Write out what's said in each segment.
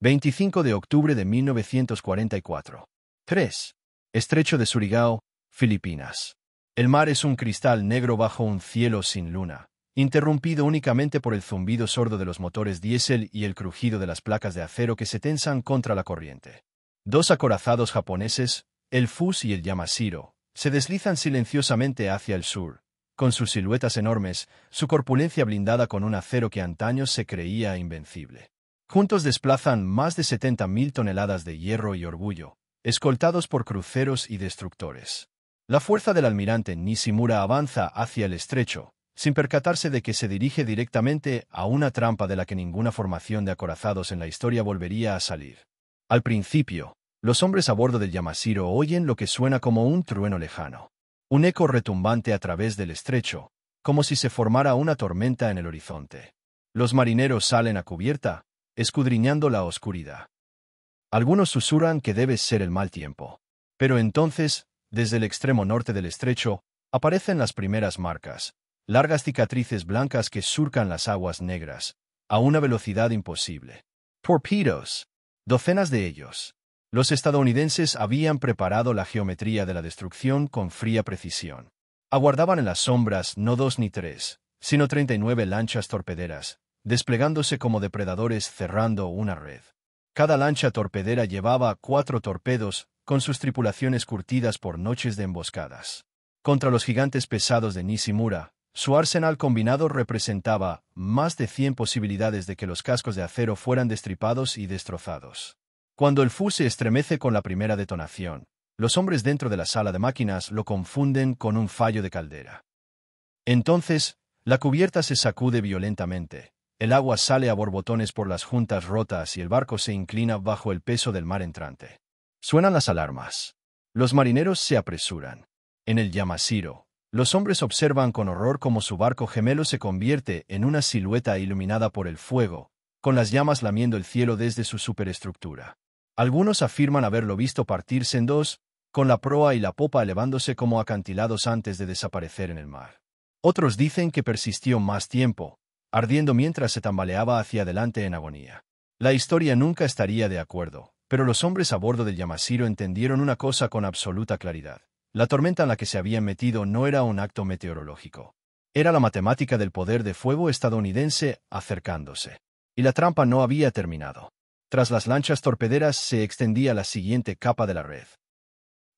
25 de octubre de 1944. 3. Estrecho de Surigao, Filipinas. El mar es un cristal negro bajo un cielo sin luna, interrumpido únicamente por el zumbido sordo de los motores diésel y el crujido de las placas de acero que se tensan contra la corriente. Dos acorazados japoneses, el Fus y el Yamashiro, se deslizan silenciosamente hacia el sur, con sus siluetas enormes, su corpulencia blindada con un acero que antaño se creía invencible. Juntos desplazan más de 70.000 toneladas de hierro y orgullo, escoltados por cruceros y destructores. La fuerza del almirante Nishimura avanza hacia el estrecho, sin percatarse de que se dirige directamente a una trampa de la que ninguna formación de acorazados en la historia volvería a salir. Al principio, los hombres a bordo del Yamashiro oyen lo que suena como un trueno lejano. Un eco retumbante a través del estrecho, como si se formara una tormenta en el horizonte. Los marineros salen a cubierta, escudriñando la oscuridad. Algunos susurran que debe ser el mal tiempo. Pero entonces, desde el extremo norte del estrecho, aparecen las primeras marcas, largas cicatrices blancas que surcan las aguas negras, a una velocidad imposible. Torpedos. Docenas de ellos. Los estadounidenses habían preparado la geometría de la destrucción con fría precisión. Aguardaban en las sombras no 2 ni 3, sino 39 lanchas torpederas, desplegándose como depredadores cerrando una red. Cada lancha torpedera llevaba 4 torpedos, con sus tripulaciones curtidas por noches de emboscadas. Contra los gigantes pesados de Nishimura, su arsenal combinado representaba más de 100 posibilidades de que los cascos de acero fueran destripados y destrozados. Cuando el Fu se estremece con la primera detonación, los hombres dentro de la sala de máquinas lo confunden con un fallo de caldera. Entonces, la cubierta se sacude violentamente. El agua sale a borbotones por las juntas rotas y el barco se inclina bajo el peso del mar entrante. Suenan las alarmas. Los marineros se apresuran. En el Yamashiro, los hombres observan con horror cómo su barco gemelo se convierte en una silueta iluminada por el fuego, con las llamas lamiendo el cielo desde su superestructura. Algunos afirman haberlo visto partirse en dos, con la proa y la popa elevándose como acantilados antes de desaparecer en el mar. Otros dicen que persistió más tiempo, ardiendo mientras se tambaleaba hacia adelante en agonía. La historia nunca estaría de acuerdo, pero los hombres a bordo del Yamashiro entendieron una cosa con absoluta claridad. La tormenta en la que se habían metido no era un acto meteorológico. Era la matemática del poder de fuego estadounidense acercándose. Y la trampa no había terminado. Tras las lanchas torpederas se extendía la siguiente capa de la red.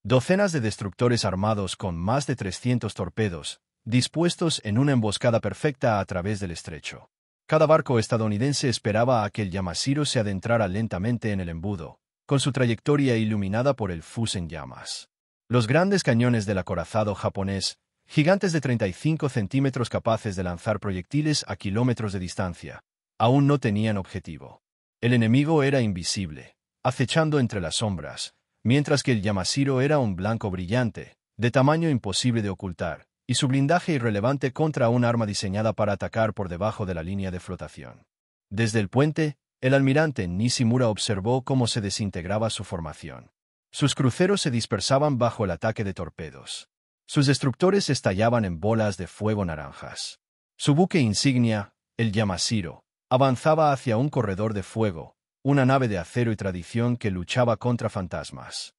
Docenas de destructores armados con más de 300 torpedos, dispuestos en una emboscada perfecta a través del estrecho. Cada barco estadounidense esperaba a que el Yamashiro se adentrara lentamente en el embudo, con su trayectoria iluminada por el Fus en llamas. Los grandes cañones del acorazado japonés, gigantes de 35 centímetros capaces de lanzar proyectiles a kilómetros de distancia, aún no tenían objetivo. El enemigo era invisible, acechando entre las sombras, mientras que el Yamashiro era un blanco brillante, de tamaño imposible de ocultar, y su blindaje irrelevante contra un arma diseñada para atacar por debajo de la línea de flotación. Desde el puente, el almirante Nishimura observó cómo se desintegraba su formación. Sus cruceros se dispersaban bajo el ataque de torpedos. Sus destructores estallaban en bolas de fuego naranjas. Su buque insignia, el Yamashiro, avanzaba hacia un corredor de fuego, una nave de acero y tradición que luchaba contra fantasmas.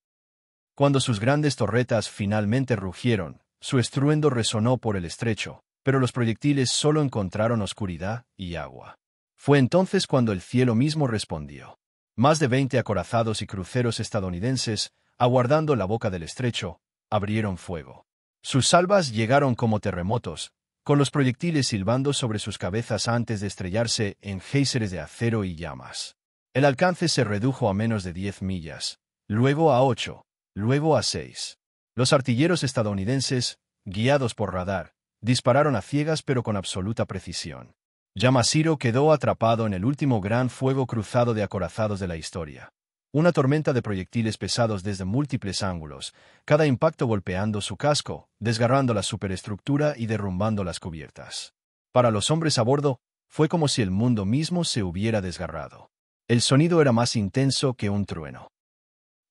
Cuando sus grandes torretas finalmente rugieron, su estruendo resonó por el estrecho, pero los proyectiles solo encontraron oscuridad y agua. Fue entonces cuando el cielo mismo respondió. Más de 20 acorazados y cruceros estadounidenses, aguardando la boca del estrecho, abrieron fuego. Sus salvas llegaron como terremotos, con los proyectiles silbando sobre sus cabezas antes de estrellarse en géiseres de acero y llamas. El alcance se redujo a menos de 10 millas, luego a 8, luego a 6. Los artilleros estadounidenses, guiados por radar, dispararon a ciegas pero con absoluta precisión. Yamashiro quedó atrapado en el último gran fuego cruzado de acorazados de la historia. Una tormenta de proyectiles pesados desde múltiples ángulos, cada impacto golpeando su casco, desgarrando la superestructura y derrumbando las cubiertas. Para los hombres a bordo, fue como si el mundo mismo se hubiera desgarrado. El sonido era más intenso que un trueno.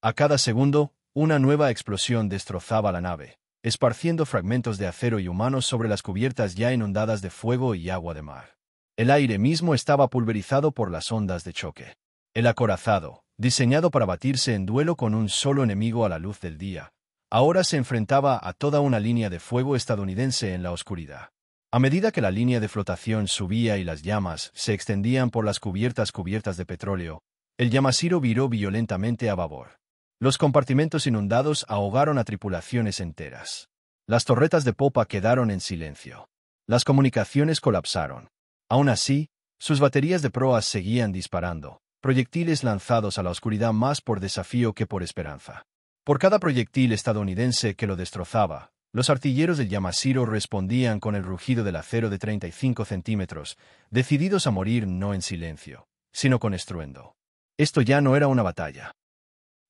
A cada segundo, una nueva explosión destrozaba la nave, esparciendo fragmentos de acero y humanos sobre las cubiertas ya inundadas de fuego y agua de mar. El aire mismo estaba pulverizado por las ondas de choque. El acorazado, diseñado para batirse en duelo con un solo enemigo a la luz del día, ahora se enfrentaba a toda una línea de fuego estadounidense en la oscuridad. A medida que la línea de flotación subía y las llamas se extendían por las cubiertas de petróleo, el Yamashiro viró violentamente a babor. Los compartimentos inundados ahogaron a tripulaciones enteras. Las torretas de popa quedaron en silencio. Las comunicaciones colapsaron. Aún así, sus baterías de proas seguían disparando, proyectiles lanzados a la oscuridad más por desafío que por esperanza. Por cada proyectil estadounidense que lo destrozaba, los artilleros del Yamashiro respondían con el rugido del acero de 35 centímetros, decididos a morir no en silencio, sino con estruendo. Esto ya no era una batalla.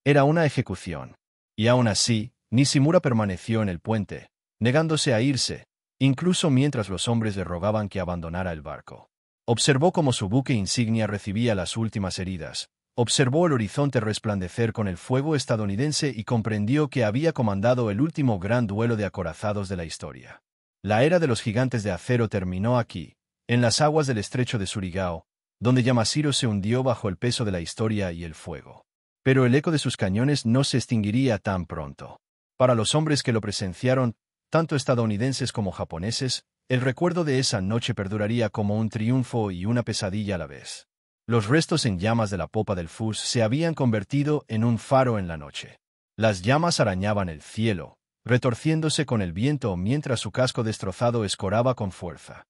Era una ejecución. Y aún así, Nishimura permaneció en el puente, negándose a irse, incluso mientras los hombres le rogaban que abandonara el barco. Observó cómo su buque insignia recibía las últimas heridas. Observó el horizonte resplandecer con el fuego estadounidense y comprendió que había comandado el último gran duelo de acorazados de la historia. La era de los gigantes de acero terminó aquí, en las aguas del estrecho de Surigao, donde Yamashiro se hundió bajo el peso de la historia y el fuego. Pero el eco de sus cañones no se extinguiría tan pronto. Para los hombres que lo presenciaron, tanto estadounidenses como japoneses, el recuerdo de esa noche perduraría como un triunfo y una pesadilla a la vez. Los restos en llamas de la popa del Fus se habían convertido en un faro en la noche. Las llamas arañaban el cielo, retorciéndose con el viento mientras su casco destrozado escoraba con fuerza.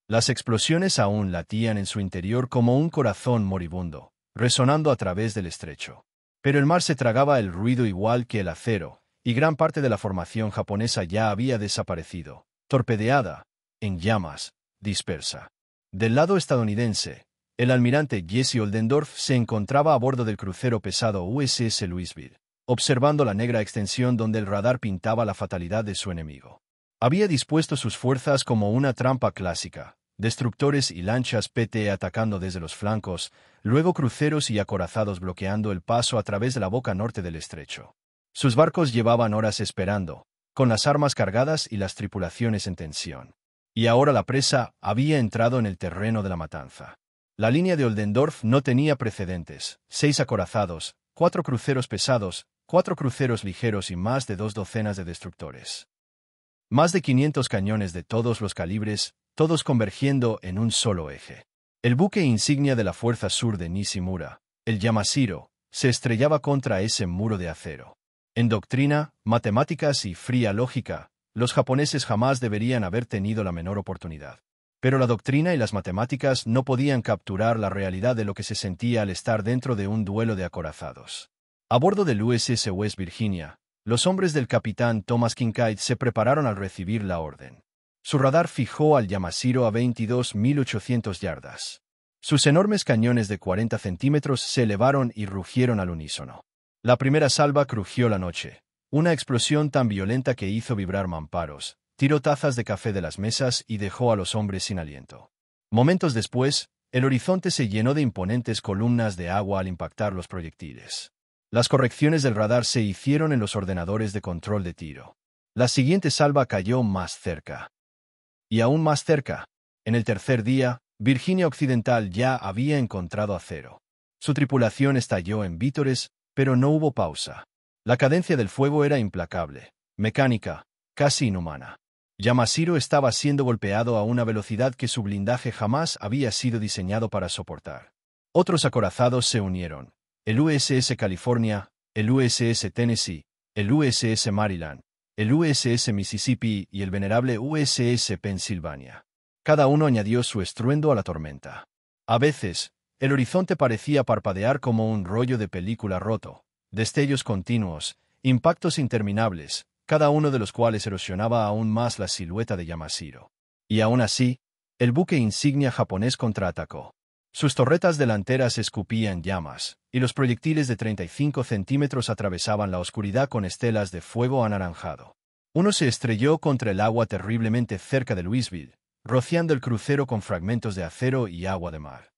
Las explosiones aún latían en su interior como un corazón moribundo, resonando a través del estrecho. Pero el mar se tragaba el ruido igual que el acero, y gran parte de la formación japonesa ya había desaparecido, torpedeada, en llamas, dispersa. Del lado estadounidense, el almirante Jesse Oldendorf se encontraba a bordo del crucero pesado USS Louisville, observando la negra extensión donde el radar pintaba la fatalidad de su enemigo. Había dispuesto sus fuerzas como una trampa clásica, destructores y lanchas PT atacando desde los flancos, luego cruceros y acorazados bloqueando el paso a través de la boca norte del estrecho. Sus barcos llevaban horas esperando, con las armas cargadas y las tripulaciones en tensión. Y ahora la presa había entrado en el terreno de la matanza. La línea de Oldendorf no tenía precedentes: 6 acorazados, 4 cruceros pesados, 4 cruceros ligeros y más de 2 docenas de destructores. Más de 500 cañones de todos los calibres, todos convergiendo en un solo eje. El buque insignia de la Fuerza Sur de Nishimura, el Yamashiro, se estrellaba contra ese muro de acero. En doctrina, matemáticas y fría lógica, los japoneses jamás deberían haber tenido la menor oportunidad. Pero la doctrina y las matemáticas no podían capturar la realidad de lo que se sentía al estar dentro de un duelo de acorazados. A bordo del USS West Virginia, los hombres del capitán Thomas Kincaid se prepararon al recibir la orden. Su radar fijó al Yamashiro a 22.800 yardas. Sus enormes cañones de 40 centímetros se elevaron y rugieron al unísono. La primera salva crujió la noche, una explosión tan violenta que hizo vibrar mamparos, tiró tazas de café de las mesas y dejó a los hombres sin aliento. Momentos después, el horizonte se llenó de imponentes columnas de agua al impactar los proyectiles. Las correcciones del radar se hicieron en los ordenadores de control de tiro. La siguiente salva cayó más cerca. Y aún más cerca. En el tercer día, Virginia Occidental ya había encontrado acero. Su tripulación estalló en vítores, pero no hubo pausa. La cadencia del fuego era implacable, mecánica, casi inhumana. Yamashiro estaba siendo golpeado a una velocidad que su blindaje jamás había sido diseñado para soportar. Otros acorazados se unieron: el USS California, el USS Tennessee, el USS Maryland, el USS Mississippi y el venerable USS Pennsylvania. Cada uno añadió su estruendo a la tormenta. A veces, el horizonte parecía parpadear como un rollo de película roto, destellos continuos, impactos interminables, cada uno de los cuales erosionaba aún más la silueta de Yamashiro. Y aún así, el buque insignia japonés contraatacó. Sus torretas delanteras escupían llamas, y los proyectiles de 35 centímetros atravesaban la oscuridad con estelas de fuego anaranjado. Uno se estrelló contra el agua terriblemente cerca de Louisville, rociando el crucero con fragmentos de acero y agua de mar.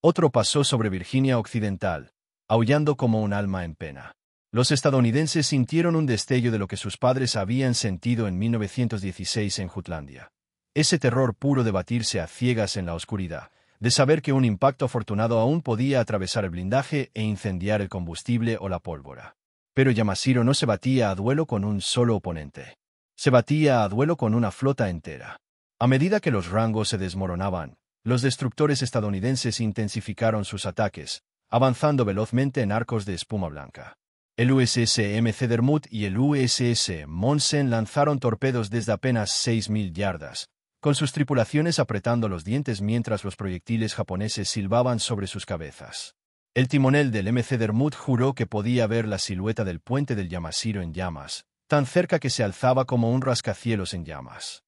Otro pasó sobre Virginia Occidental, aullando como un alma en pena. Los estadounidenses sintieron un destello de lo que sus padres habían sentido en 1916 en Jutlandia. Ese terror puro de batirse a ciegas en la oscuridad, de saber que un impacto afortunado aún podía atravesar el blindaje e incendiar el combustible o la pólvora. Pero Yamashiro no se batía a duelo con un solo oponente. Se batía a duelo con una flota entera. A medida que los rangos se desmoronaban, los destructores estadounidenses intensificaron sus ataques, avanzando velozmente en arcos de espuma blanca. El USS MC Dermot y el USS Monsen lanzaron torpedos desde apenas 6.000 yardas, con sus tripulaciones apretando los dientes mientras los proyectiles japoneses silbaban sobre sus cabezas. El timonel del MC Dermot juró que podía ver la silueta del puente del Yamashiro en llamas, tan cerca que se alzaba como un rascacielos en llamas.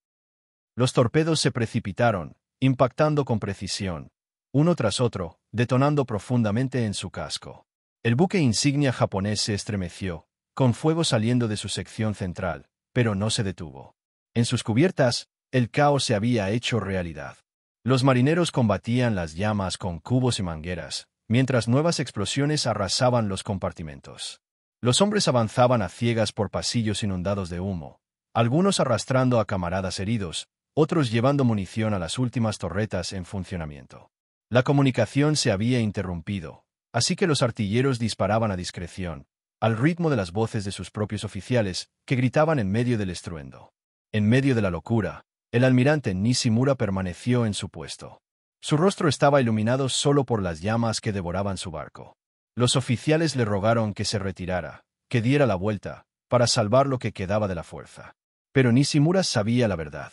Los torpedos se precipitaron, impactando con precisión, uno tras otro, detonando profundamente en su casco. El buque insignia japonés se estremeció, con fuego saliendo de su sección central, pero no se detuvo. En sus cubiertas, el caos se había hecho realidad. Los marineros combatían las llamas con cubos y mangueras, mientras nuevas explosiones arrasaban los compartimentos. Los hombres avanzaban a ciegas por pasillos inundados de humo, algunos arrastrando a camaradas heridos, otros llevando munición a las últimas torretas en funcionamiento. La comunicación se había interrumpido, así que los artilleros disparaban a discreción, al ritmo de las voces de sus propios oficiales, que gritaban en medio del estruendo. En medio de la locura, el almirante Nishimura permaneció en su puesto. Su rostro estaba iluminado solo por las llamas que devoraban su barco. Los oficiales le rogaron que se retirara, que diera la vuelta, para salvar lo que quedaba de la fuerza. Pero Nishimura sabía la verdad.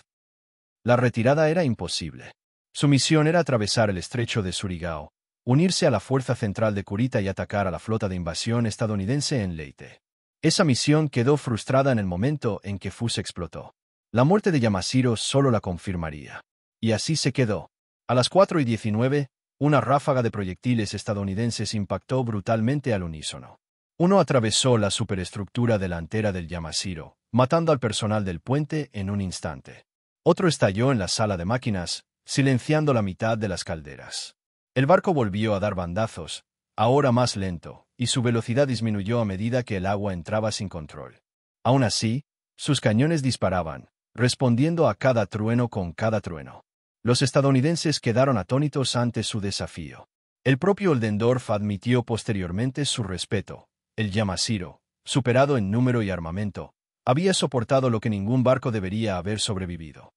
La retirada era imposible. Su misión era atravesar el estrecho de Surigao, unirse a la fuerza central de Kurita y atacar a la flota de invasión estadounidense en Leyte. Esa misión quedó frustrada en el momento en que Fuse explotó. La muerte de Yamashiro solo la confirmaría. Y así se quedó. A las 4:19, una ráfaga de proyectiles estadounidenses impactó brutalmente al unísono. Uno atravesó la superestructura delantera del Yamashiro, matando al personal del puente en un instante. Otro estalló en la sala de máquinas, silenciando la mitad de las calderas. El barco volvió a dar bandazos, ahora más lento, y su velocidad disminuyó a medida que el agua entraba sin control. Aún así, sus cañones disparaban, respondiendo a cada trueno con cada trueno. Los estadounidenses quedaron atónitos ante su desafío. El propio Oldendorf admitió posteriormente su respeto. El Yamashiro, superado en número y armamento, había soportado lo que ningún barco debería haber sobrevivido.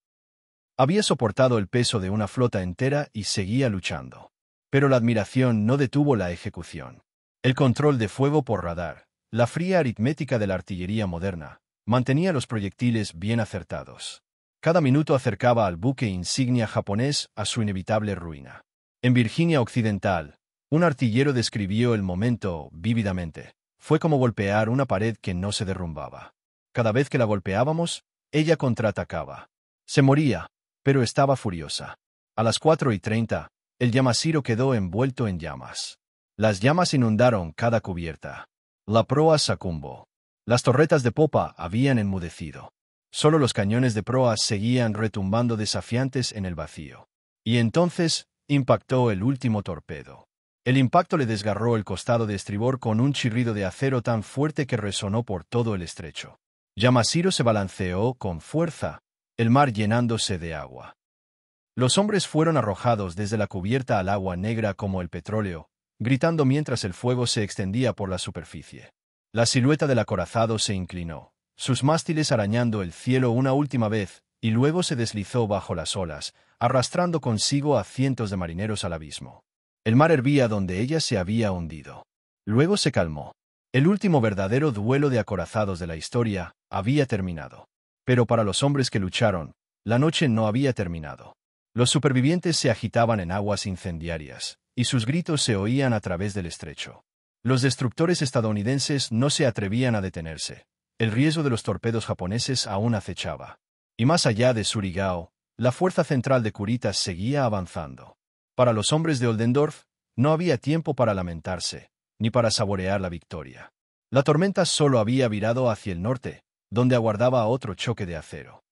Había soportado el peso de una flota entera y seguía luchando. Pero la admiración no detuvo la ejecución. El control de fuego por radar, la fría aritmética de la artillería moderna, mantenía los proyectiles bien acertados. Cada minuto acercaba al buque insignia japonés a su inevitable ruina. En Virginia Occidental, un artillero describió el momento vívidamente. Fue como golpear una pared que no se derrumbaba. Cada vez que la golpeábamos, ella contraatacaba. Se moría, pero estaba furiosa. A las 4:30, el Yamashiro quedó envuelto en llamas. Las llamas inundaron cada cubierta. La proa sucumbó. Las torretas de popa habían enmudecido. Solo los cañones de proa seguían retumbando desafiantes en el vacío. Y entonces, impactó el último torpedo. El impacto le desgarró el costado de estribor con un chirrido de acero tan fuerte que resonó por todo el estrecho. Yamashiro se balanceó con fuerza, el mar llenándose de agua. Los hombres fueron arrojados desde la cubierta al agua negra como el petróleo, gritando mientras el fuego se extendía por la superficie. La silueta del acorazado se inclinó, sus mástiles arañando el cielo una última vez, y luego se deslizó bajo las olas, arrastrando consigo a cientos de marineros al abismo. El mar hervía donde ella se había hundido. Luego se calmó. El último verdadero duelo de acorazados de la historia había terminado. Pero para los hombres que lucharon, la noche no había terminado. Los supervivientes se agitaban en aguas incendiarias, y sus gritos se oían a través del estrecho. Los destructores estadounidenses no se atrevían a detenerse. El riesgo de los torpedos japoneses aún acechaba. Y más allá de Surigao, la fuerza central de Kurita seguía avanzando. Para los hombres de Oldendorf, no había tiempo para lamentarse, ni para saborear la victoria. La tormenta solo había virado hacia el norte, donde aguardaba otro choque de acero.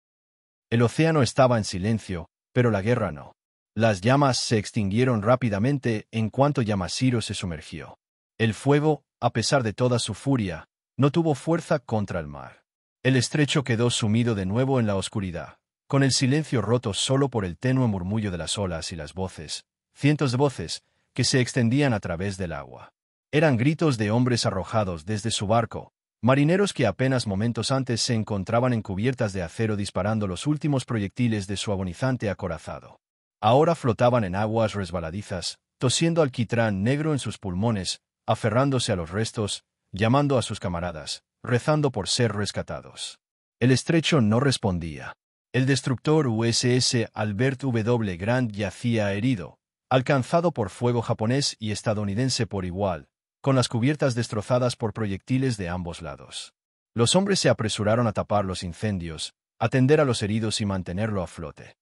El océano estaba en silencio, pero la guerra no. Las llamas se extinguieron rápidamente en cuanto Yamashiro se sumergió. El fuego, a pesar de toda su furia, no tuvo fuerza contra el mar. El estrecho quedó sumido de nuevo en la oscuridad, con el silencio roto solo por el tenue murmullo de las olas y las voces, cientos de voces, que se extendían a través del agua. Eran gritos de hombres arrojados desde su barco, marineros que apenas momentos antes se encontraban en cubiertas de acero disparando los últimos proyectiles de su agonizante acorazado. Ahora flotaban en aguas resbaladizas, tosiendo alquitrán negro en sus pulmones, aferrándose a los restos, llamando a sus camaradas, rezando por ser rescatados. El estrecho no respondía. El destructor USS Albert W. Grant yacía herido, alcanzado por fuego japonés y estadounidense por igual, con las cubiertas destrozadas por proyectiles de ambos lados. Los hombres se apresuraron a tapar los incendios, atender a los heridos y mantenerlo a flote.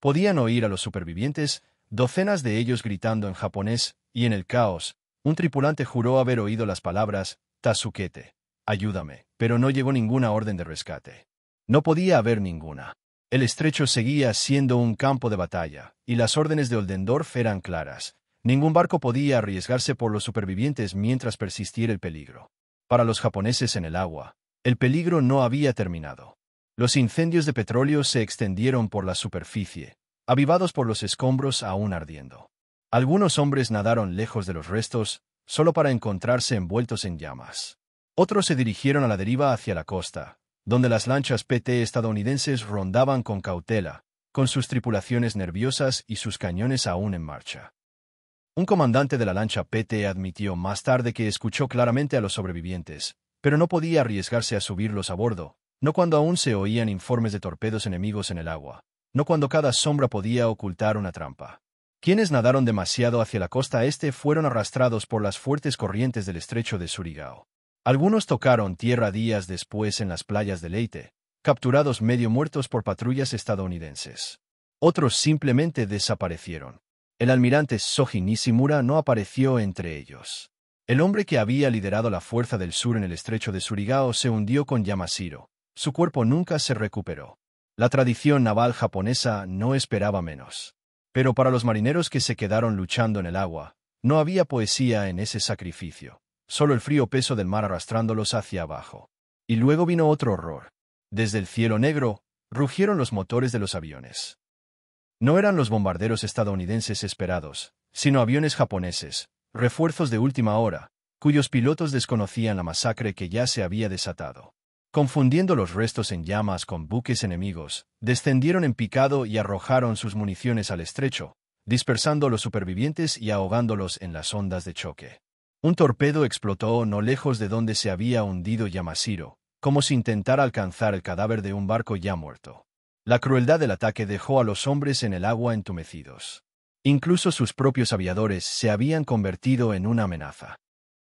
Podían oír a los supervivientes, docenas de ellos gritando en japonés, y en el caos, un tripulante juró haber oído las palabras, «Tasukete, ayúdame», pero no llegó ninguna orden de rescate. No podía haber ninguna. El estrecho seguía siendo un campo de batalla, y las órdenes de Oldendorf eran claras. Ningún barco podía arriesgarse por los supervivientes mientras persistiera el peligro. Para los japoneses en el agua, el peligro no había terminado. Los incendios de petróleo se extendieron por la superficie, avivados por los escombros aún ardiendo. Algunos hombres nadaron lejos de los restos, solo para encontrarse envueltos en llamas. Otros se dirigieron a la deriva hacia la costa, donde las lanchas PT estadounidenses rondaban con cautela, con sus tripulaciones nerviosas y sus cañones aún en marcha. Un comandante de la lancha PT admitió más tarde que escuchó claramente a los sobrevivientes, pero no podía arriesgarse a subirlos a bordo, no cuando aún se oían informes de torpedos enemigos en el agua, no cuando cada sombra podía ocultar una trampa. Quienes nadaron demasiado hacia la costa este fueron arrastrados por las fuertes corrientes del estrecho de Surigao. Algunos tocaron tierra días después en las playas de Leyte, capturados medio muertos por patrullas estadounidenses. Otros simplemente desaparecieron. El almirante Soji Nishimura no apareció entre ellos. El hombre que había liderado la Fuerza del Sur en el estrecho de Surigao se hundió con Yamashiro. Su cuerpo nunca se recuperó. La tradición naval japonesa no esperaba menos. Pero para los marineros que se quedaron luchando en el agua, no había poesía en ese sacrificio, solo el frío peso del mar arrastrándolos hacia abajo. Y luego vino otro horror. Desde el cielo negro, rugieron los motores de los aviones. No eran los bombarderos estadounidenses esperados, sino aviones japoneses, refuerzos de última hora, cuyos pilotos desconocían la masacre que ya se había desatado. Confundiendo los restos en llamas con buques enemigos, descendieron en picado y arrojaron sus municiones al estrecho, dispersando a los supervivientes y ahogándolos en las ondas de choque. Un torpedo explotó no lejos de donde se había hundido Yamashiro, como si intentara alcanzar el cadáver de un barco ya muerto. La crueldad del ataque dejó a los hombres en el agua entumecidos. Incluso sus propios aviadores se habían convertido en una amenaza.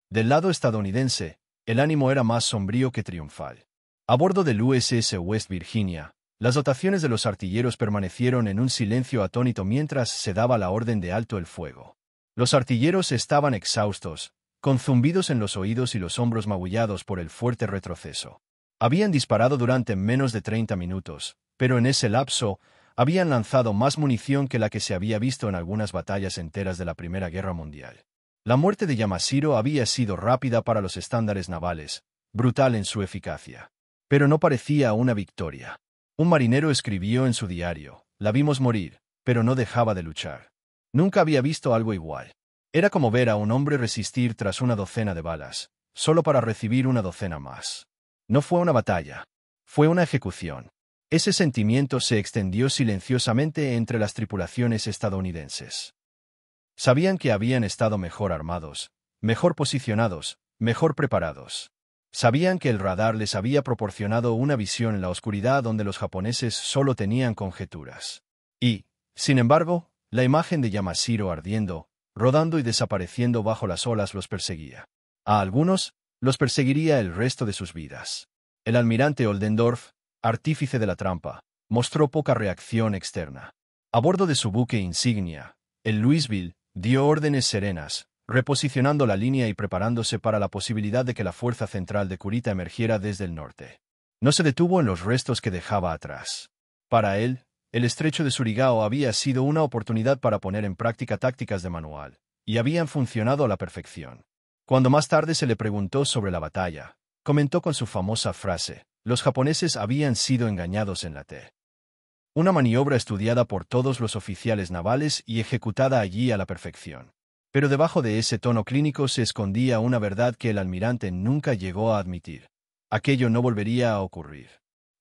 Del lado estadounidense, el ánimo era más sombrío que triunfal. A bordo del USS West Virginia, las dotaciones de los artilleros permanecieron en un silencio atónito mientras se daba la orden de alto el fuego. Los artilleros estaban exhaustos, con zumbidos en los oídos y los hombros magullados por el fuerte retroceso. Habían disparado durante menos de 30 minutos, pero en ese lapso habían lanzado más munición que la que se había visto en algunas batallas enteras de la Primera Guerra Mundial. La muerte de Yamashiro había sido rápida para los estándares navales, brutal en su eficacia. Pero no parecía una victoria. Un marinero escribió en su diario, «La vimos morir, pero no dejaba de luchar». Nunca había visto algo igual. Era como ver a un hombre resistir tras una docena de balas, solo para recibir una docena más. No fue una batalla. Fue una ejecución. Ese sentimiento se extendió silenciosamente entre las tripulaciones estadounidenses. Sabían que habían estado mejor armados, mejor posicionados, mejor preparados. Sabían que el radar les había proporcionado una visión en la oscuridad donde los japoneses solo tenían conjeturas. Y, sin embargo, la imagen de Yamashiro ardiendo, rodando y desapareciendo bajo las olas los perseguía. A algunos, los perseguiría el resto de sus vidas. El almirante Oldendorf, artífice de la trampa, mostró poca reacción externa. A bordo de su buque insignia, el Louisville, dio órdenes serenas, reposicionando la línea y preparándose para la posibilidad de que la fuerza central de Kurita emergiera desde el norte. No se detuvo en los restos que dejaba atrás. Para él, el estrecho de Surigao había sido una oportunidad para poner en práctica tácticas de manual, y habían funcionado a la perfección. Cuando más tarde se le preguntó sobre la batalla, comentó con su famosa frase, «Los japoneses habían sido engañados en la T. Una maniobra estudiada por todos los oficiales navales y ejecutada allí a la perfección. Pero debajo de ese tono clínico se escondía una verdad que el almirante nunca llegó a admitir. Aquello no volvería a ocurrir.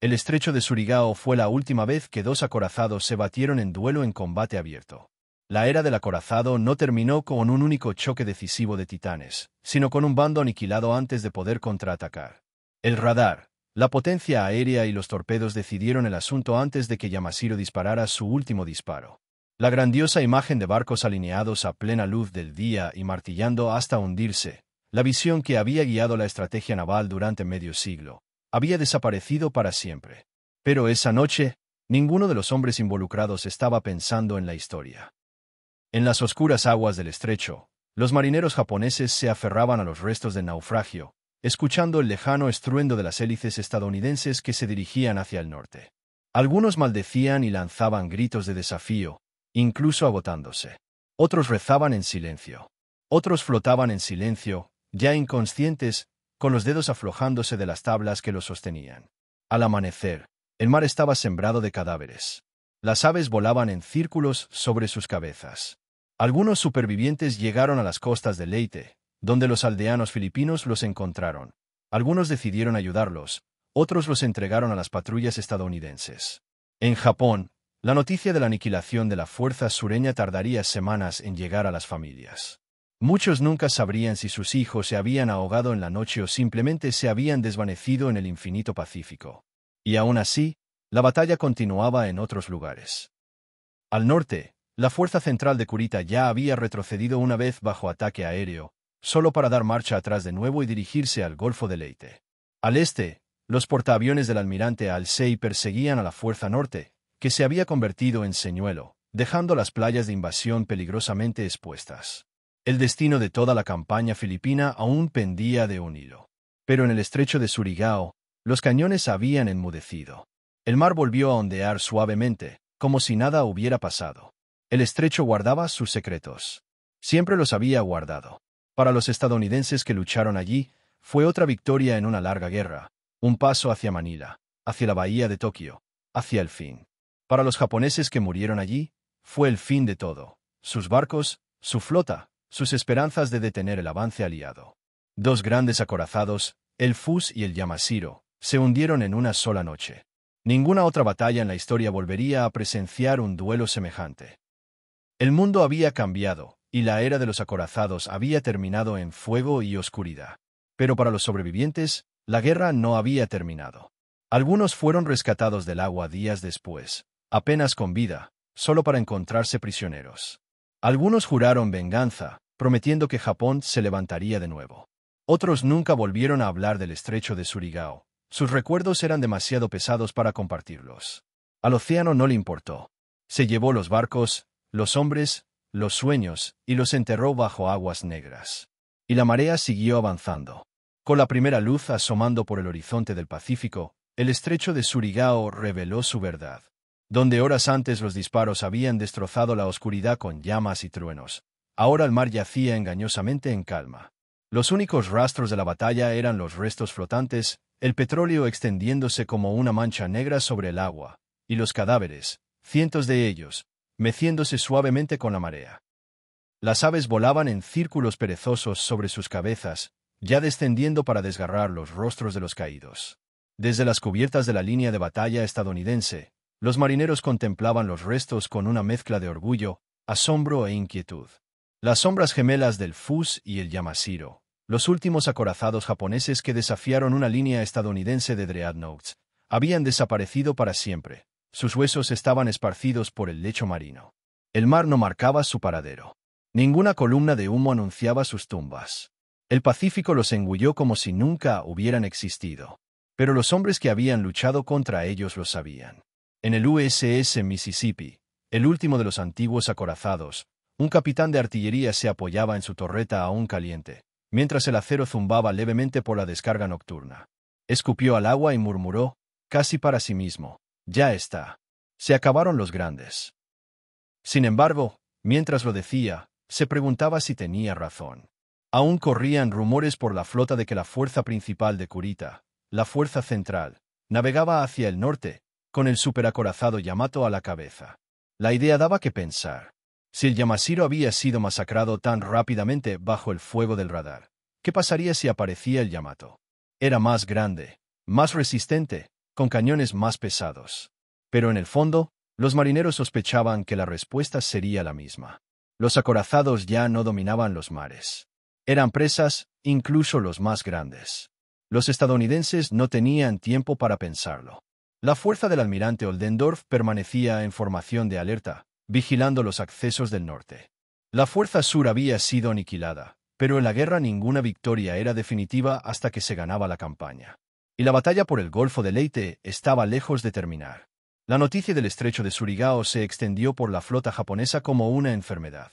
El estrecho de Surigao fue la última vez que dos acorazados se batieron en duelo en combate abierto. La era del acorazado no terminó con un único choque decisivo de titanes, sino con un bando aniquilado antes de poder contraatacar. El radar, la potencia aérea y los torpedos decidieron el asunto antes de que Yamashiro disparara su último disparo. La grandiosa imagen de barcos alineados a plena luz del día y martillando hasta hundirse, la visión que había guiado la estrategia naval durante medio siglo, había desaparecido para siempre. Pero esa noche, ninguno de los hombres involucrados estaba pensando en la historia. En las oscuras aguas del estrecho, los marineros japoneses se aferraban a los restos del naufragio, escuchando el lejano estruendo de las hélices estadounidenses que se dirigían hacia el norte. Algunos maldecían y lanzaban gritos de desafío, incluso agotándose. Otros rezaban en silencio. Otros flotaban en silencio, ya inconscientes, con los dedos aflojándose de las tablas que los sostenían. Al amanecer, el mar estaba sembrado de cadáveres. Las aves volaban en círculos sobre sus cabezas. Algunos supervivientes llegaron a las costas de Leyte, donde los aldeanos filipinos los encontraron. Algunos decidieron ayudarlos, otros los entregaron a las patrullas estadounidenses. En Japón, la noticia de la aniquilación de la fuerza sureña tardaría semanas en llegar a las familias. Muchos nunca sabrían si sus hijos se habían ahogado en la noche o simplemente se habían desvanecido en el infinito Pacífico. Y aún así, la batalla continuaba en otros lugares. Al norte, la fuerza central de Kurita ya había retrocedido una vez bajo ataque aéreo, solo para dar marcha atrás de nuevo y dirigirse al Golfo de Leyte. Al este, los portaaviones del almirante Alcei perseguían a la fuerza norte, que se había convertido en señuelo, dejando las playas de invasión peligrosamente expuestas. El destino de toda la campaña filipina aún pendía de un hilo. Pero en el estrecho de Surigao, los cañones habían enmudecido. El mar volvió a ondear suavemente, como si nada hubiera pasado. El estrecho guardaba sus secretos. Siempre los había guardado. Para los estadounidenses que lucharon allí, fue otra victoria en una larga guerra, un paso hacia Manila, hacia la bahía de Tokio, hacia el fin. Para los japoneses que murieron allí, fue el fin de todo: sus barcos, su flota, sus esperanzas de detener el avance aliado. Dos grandes acorazados, el Fus y el Yamashiro, se hundieron en una sola noche. Ninguna otra batalla en la historia volvería a presenciar un duelo semejante. El mundo había cambiado, y la era de los acorazados había terminado en fuego y oscuridad. Pero para los sobrevivientes, la guerra no había terminado. Algunos fueron rescatados del agua días después, apenas con vida, solo para encontrarse prisioneros. Algunos juraron venganza, prometiendo que Japón se levantaría de nuevo. Otros nunca volvieron a hablar del estrecho de Surigao. Sus recuerdos eran demasiado pesados para compartirlos. Al océano no le importó. Se llevó los barcos, los hombres, los sueños, y los enterró bajo aguas negras. Y la marea siguió avanzando. Con la primera luz asomando por el horizonte del Pacífico, el estrecho de Surigao reveló su verdad. Donde horas antes los disparos habían destrozado la oscuridad con llamas y truenos, ahora el mar yacía engañosamente en calma. Los únicos rastros de la batalla eran los restos flotantes, el petróleo extendiéndose como una mancha negra sobre el agua, y los cadáveres, cientos de ellos, meciéndose suavemente con la marea. Las aves volaban en círculos perezosos sobre sus cabezas, ya descendiendo para desgarrar los rostros de los caídos. Desde las cubiertas de la línea de batalla estadounidense, los marineros contemplaban los restos con una mezcla de orgullo, asombro e inquietud. Las sombras gemelas del Fus y el Yamashiro, los últimos acorazados japoneses que desafiaron una línea estadounidense de dreadnoughts, habían desaparecido para siempre. Sus huesos estaban esparcidos por el lecho marino. El mar no marcaba su paradero. Ninguna columna de humo anunciaba sus tumbas. El Pacífico los engulló como si nunca hubieran existido. Pero los hombres que habían luchado contra ellos lo sabían. En el USS Mississippi, el último de los antiguos acorazados, un capitán de artillería se apoyaba en su torreta aún caliente, mientras el acero zumbaba levemente por la descarga nocturna. Escupió al agua y murmuró, casi para sí mismo: «Ya está. Se acabaron los grandes». Sin embargo, mientras lo decía, se preguntaba si tenía razón. Aún corrían rumores por la flota de que la fuerza principal de Kurita, la fuerza central, navegaba hacia el norte, con el superacorazado Yamato a la cabeza. La idea daba que pensar. Si el Yamashiro había sido masacrado tan rápidamente bajo el fuego del radar, ¿qué pasaría si aparecía el Yamato? Era más grande, más resistente, con cañones más pesados. Pero en el fondo, los marineros sospechaban que la respuesta sería la misma. Los acorazados ya no dominaban los mares. Eran presas, incluso los más grandes. Los estadounidenses no tenían tiempo para pensarlo. La fuerza del almirante Oldendorf permanecía en formación de alerta, vigilando los accesos del norte. La fuerza sur había sido aniquilada, pero en la guerra ninguna victoria era definitiva hasta que se ganaba la campaña. Y la batalla por el Golfo de Leyte estaba lejos de terminar. La noticia del estrecho de Surigao se extendió por la flota japonesa como una enfermedad.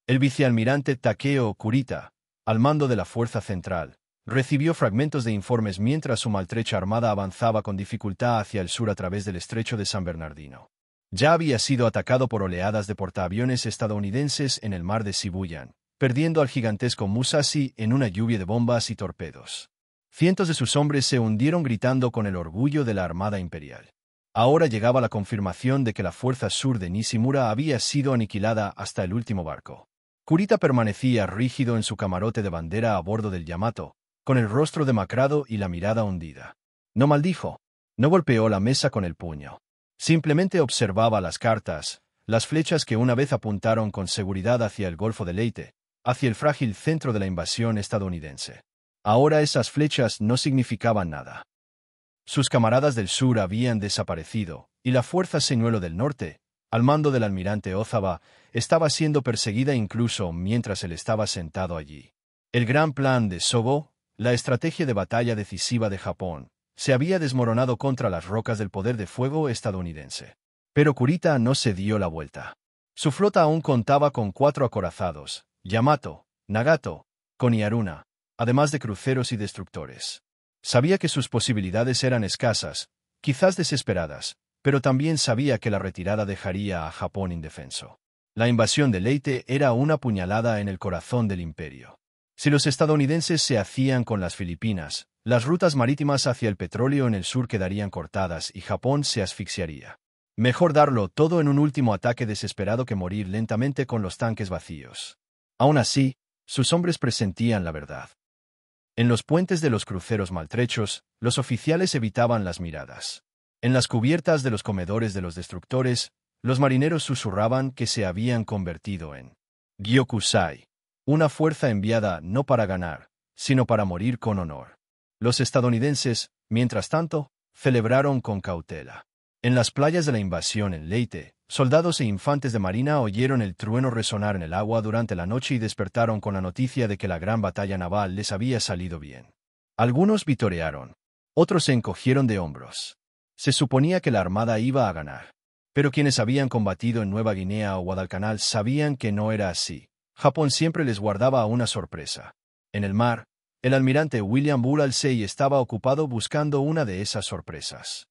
El vicealmirante Takeo Kurita, al mando de la Fuerza Central, recibió fragmentos de informes mientras su maltrecha armada avanzaba con dificultad hacia el sur a través del estrecho de San Bernardino. Ya había sido atacado por oleadas de portaaviones estadounidenses en el mar de Sibuyan, perdiendo al gigantesco Musashi en una lluvia de bombas y torpedos. Cientos de sus hombres se hundieron gritando con el orgullo de la Armada Imperial. Ahora llegaba la confirmación de que la fuerza sur de Nishimura había sido aniquilada hasta el último barco. Kurita permanecía rígido en su camarote de bandera a bordo del Yamato, con el rostro demacrado y la mirada hundida. No maldijo. No golpeó la mesa con el puño. Simplemente observaba las cartas, las flechas que una vez apuntaron con seguridad hacia el Golfo de Leyte, hacia el frágil centro de la invasión estadounidense. Ahora esas flechas no significaban nada. Sus camaradas del sur habían desaparecido, y la fuerza señuelo del norte, al mando del almirante Ozawa, estaba siendo perseguida incluso mientras él estaba sentado allí. El gran plan de Sogo, la estrategia de batalla decisiva de Japón, se había desmoronado contra las rocas del poder de fuego estadounidense. Pero Kurita no se dio la vuelta. Su flota aún contaba con 4 acorazados, Yamato, Nagato, Koniaruna, además de cruceros y destructores. Sabía que sus posibilidades eran escasas, quizás desesperadas, pero también sabía que la retirada dejaría a Japón indefenso. La invasión de Leyte era una puñalada en el corazón del imperio. Si los estadounidenses se hacían con las Filipinas, las rutas marítimas hacia el petróleo en el sur quedarían cortadas y Japón se asfixiaría. Mejor darlo todo en un último ataque desesperado que morir lentamente con los tanques vacíos. Aún así, sus hombres presentían la verdad. En los puentes de los cruceros maltrechos, los oficiales evitaban las miradas. En las cubiertas de los comedores de los destructores, los marineros susurraban que se habían convertido en Gyokusai, una fuerza enviada no para ganar, sino para morir con honor. Los estadounidenses, mientras tanto, celebraron con cautela. En las playas de la invasión en Leyte, soldados e infantes de marina oyeron el trueno resonar en el agua durante la noche y despertaron con la noticia de que la gran batalla naval les había salido bien. Algunos vitorearon. Otros se encogieron de hombros. Se suponía que la armada iba a ganar. Pero quienes habían combatido en Nueva Guinea o Guadalcanal sabían que no era así. Japón siempre les guardaba una sorpresa. En el mar, el almirante William Woolsey estaba ocupado buscando una de esas sorpresas.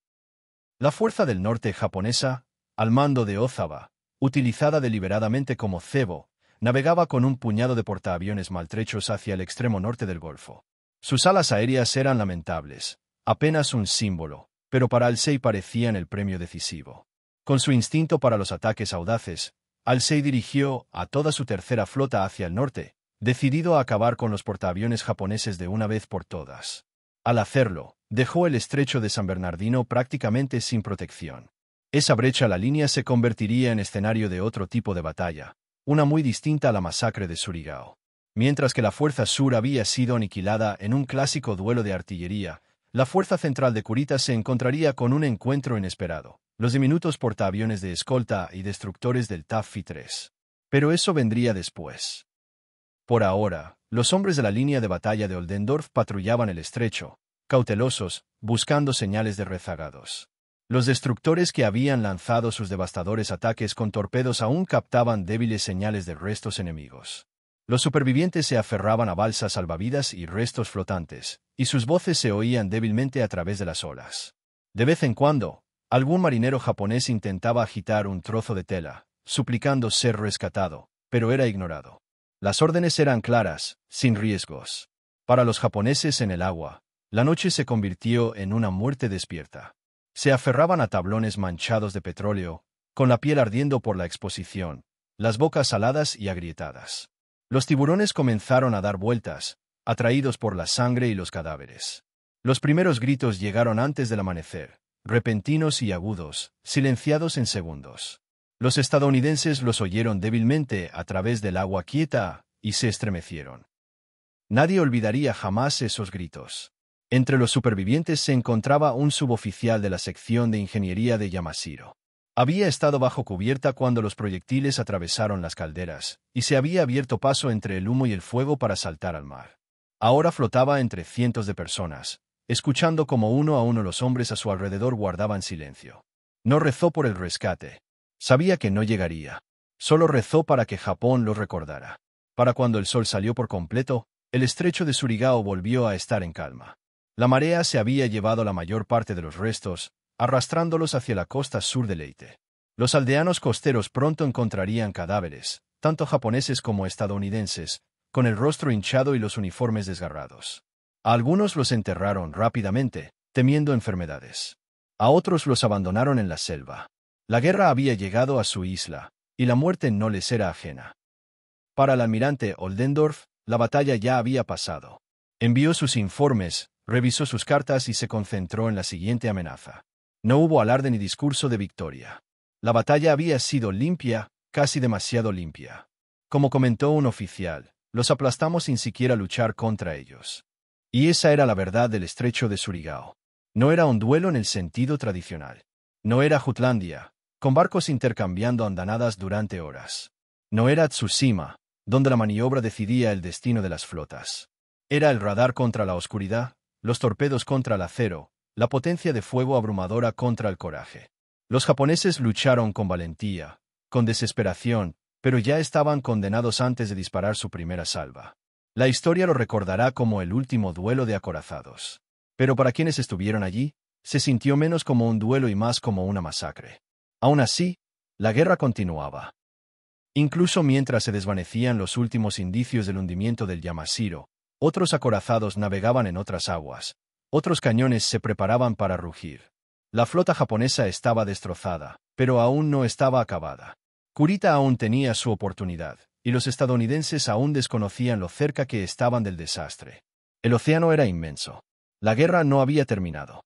La fuerza del norte japonesa, al mando de Ozawa, utilizada deliberadamente como cebo, navegaba con un puñado de portaaviones maltrechos hacia el extremo norte del Golfo. Sus alas aéreas eran lamentables, apenas un símbolo, pero para Alcei parecían el premio decisivo. Con su instinto para los ataques audaces, Alcei dirigió a toda su tercera flota hacia el norte, decidido a acabar con los portaaviones japoneses de una vez por todas. Al hacerlo, dejó el estrecho de San Bernardino prácticamente sin protección. Esa brecha a la línea se convertiría en escenario de otro tipo de batalla, una muy distinta a la masacre de Surigao. Mientras que la fuerza sur había sido aniquilada en un clásico duelo de artillería, la fuerza central de Kurita se encontraría con un encuentro inesperado, los diminutos portaaviones de escolta y destructores del Taffy-3. Pero eso vendría después. Por ahora, los hombres de la línea de batalla de Oldendorf patrullaban el estrecho, cautelosos, buscando señales de rezagados. Los destructores que habían lanzado sus devastadores ataques con torpedos aún captaban débiles señales de restos enemigos. Los supervivientes se aferraban a balsas salvavidas y restos flotantes, y sus voces se oían débilmente a través de las olas. De vez en cuando, algún marinero japonés intentaba agitar un trozo de tela, suplicando ser rescatado, pero era ignorado. Las órdenes eran claras, sin riesgos. Para los japoneses en el agua, la noche se convirtió en una muerte despierta. Se aferraban a tablones manchados de petróleo, con la piel ardiendo por la exposición, las bocas saladas y agrietadas. Los tiburones comenzaron a dar vueltas, atraídos por la sangre y los cadáveres. Los primeros gritos llegaron antes del amanecer, repentinos y agudos, silenciados en segundos. Los estadounidenses los oyeron débilmente a través del agua quieta y se estremecieron. Nadie olvidaría jamás esos gritos. Entre los supervivientes se encontraba un suboficial de la sección de ingeniería de Yamashiro. Había estado bajo cubierta cuando los proyectiles atravesaron las calderas, y se había abierto paso entre el humo y el fuego para saltar al mar. Ahora flotaba entre cientos de personas, escuchando como uno a uno los hombres a su alrededor guardaban silencio. No rezó por el rescate. Sabía que no llegaría. Solo rezó para que Japón lo recordara. Para cuando el sol salió por completo, el estrecho de Surigao volvió a estar en calma. La marea se había llevado la mayor parte de los restos, arrastrándolos hacia la costa sur de Leyte. Los aldeanos costeros pronto encontrarían cadáveres, tanto japoneses como estadounidenses, con el rostro hinchado y los uniformes desgarrados. A algunos los enterraron rápidamente, temiendo enfermedades. A otros los abandonaron en la selva. La guerra había llegado a su isla, y la muerte no les era ajena. Para el almirante Oldendorf, la batalla ya había pasado. Envió sus informes, revisó sus cartas y se concentró en la siguiente amenaza. No hubo alarde ni discurso de victoria. La batalla había sido limpia, casi demasiado limpia. Como comentó un oficial, los aplastamos sin siquiera luchar contra ellos. Y esa era la verdad del estrecho de Surigao. No era un duelo en el sentido tradicional. No era Jutlandia, con barcos intercambiando andanadas durante horas. No era Tsushima, donde la maniobra decidía el destino de las flotas. Era el radar contra la oscuridad, los torpedos contra el acero, la potencia de fuego abrumadora contra el coraje. Los japoneses lucharon con valentía, con desesperación, pero ya estaban condenados antes de disparar su primera salva. La historia lo recordará como el último duelo de acorazados. Pero para quienes estuvieron allí, se sintió menos como un duelo y más como una masacre. Aún así, la guerra continuaba. Incluso mientras se desvanecían los últimos indicios del hundimiento del Yamashiro, otros acorazados navegaban en otras aguas. Otros cañones se preparaban para rugir. La flota japonesa estaba destrozada, pero aún no estaba acabada. Kurita aún tenía su oportunidad, y los estadounidenses aún desconocían lo cerca que estaban del desastre. El océano era inmenso. La guerra no había terminado.